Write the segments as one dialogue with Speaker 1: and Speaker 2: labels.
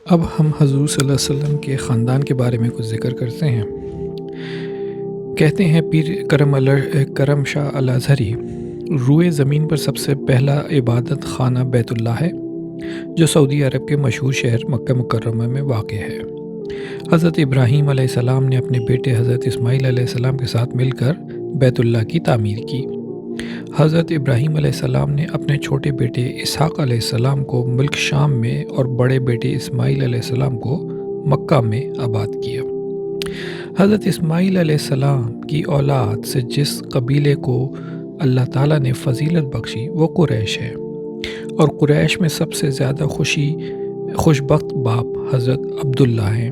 Speaker 1: اب ہم حضور صلی اللہ علیہ وسلم کے خاندان کے بارے میں کچھ ذکر کرتے ہیں۔ کہتے ہیں پیر کرم شاہ الازہری، روئے زمین پر سب سے پہلا عبادت خانہ بیت اللہ ہے جو سعودی عرب کے مشہور شہر مکہ مکرمہ میں واقع ہے۔ حضرت ابراہیم علیہ السلام نے اپنے بیٹے حضرت اسماعیل علیہ السلام کے ساتھ مل کر بیت اللہ کی تعمیر کی۔ حضرت ابراہیم علیہ السلام نے اپنے چھوٹے بیٹے اسحاق علیہ السلام کو ملک شام میں اور بڑے بیٹے اسماعیل علیہ السلام کو مکہ میں آباد کیا۔ حضرت اسماعیل علیہ السلام کی اولاد سے جس قبیلے کو اللہ تعالیٰ نے فضیلت بخشی وہ قریش ہے، اور قریش میں سب سے زیادہ خوش بخت باپ حضرت عبداللہ ہیں،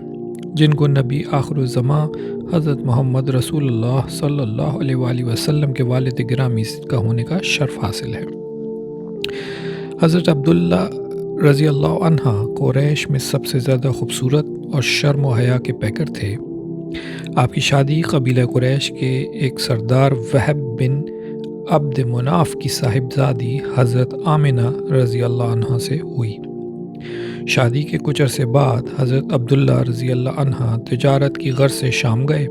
Speaker 1: جن کو نبی آخر الزماں حضرت محمد رسول اللہ صلی اللہ علیہ وآلہ وسلم کے والد گرامی کا ہونے کا شرف حاصل ہے۔ حضرت عبداللہ رضی اللہ عنہ قریش میں سب سے زیادہ خوبصورت اور شرم و حیا کے پیکر تھے۔ آپ کی شادی قبیلہ قریش کے ایک سردار وہب بن عبد مناف کی صاحبزادی حضرت آمنہ رضی اللہ عنہ سے ہوئی۔ شادی کے کچھ عرصے بعد حضرت عبداللہ رضی اللہ عنہ تجارت کی غرض سے شام گئے۔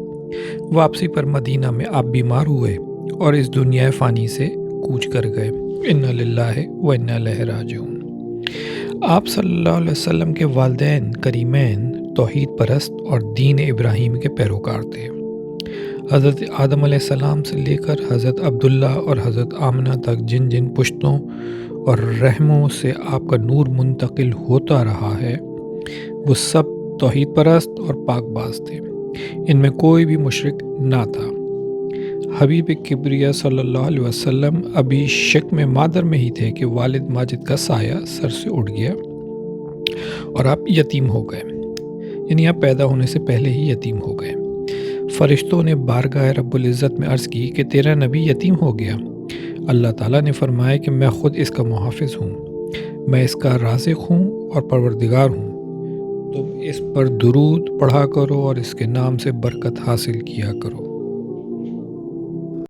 Speaker 1: واپسی پر مدینہ میں آپ بیمار ہوئے اور اس دنیا فانی سے کوچ کر گئے۔ انا للہ و انا الیہ راجعون۔ آپ صلی اللہ علیہ وسلم کے والدین کریمین توحید پرست اور دین ابراہیم کے پیروکار تھے۔ حضرت آدم علیہ السلام سے لے کر حضرت عبداللہ اور حضرت آمنہ تک جن جن پشتوں اور رحموں سے آپ کا نور منتقل ہوتا رہا ہے وہ سب توحید پرست اور پاک باز تھے۔ ان میں کوئی بھی مشرک نہ تھا۔ حبیب کبریا صلی اللہ علیہ وسلم ابھی شک میں مادر میں ہی تھے کہ والد ماجد کا سایہ سر سے اٹھ گیا اور آپ یتیم ہو گئے، یعنی آپ پیدا ہونے سے پہلے ہی یتیم ہو گئے۔ فرشتوں نے بارگاہ رب العزت میں عرض کی کہ تیرا نبی یتیم ہو گیا۔ اللہ تعالیٰ نے فرمایا کہ میں خود اس کا محافظ ہوں، میں اس کا رازق ہوں اور پروردگار ہوں، تم اس پر درود پڑھا کرو اور اس کے نام سے برکت حاصل کیا کرو۔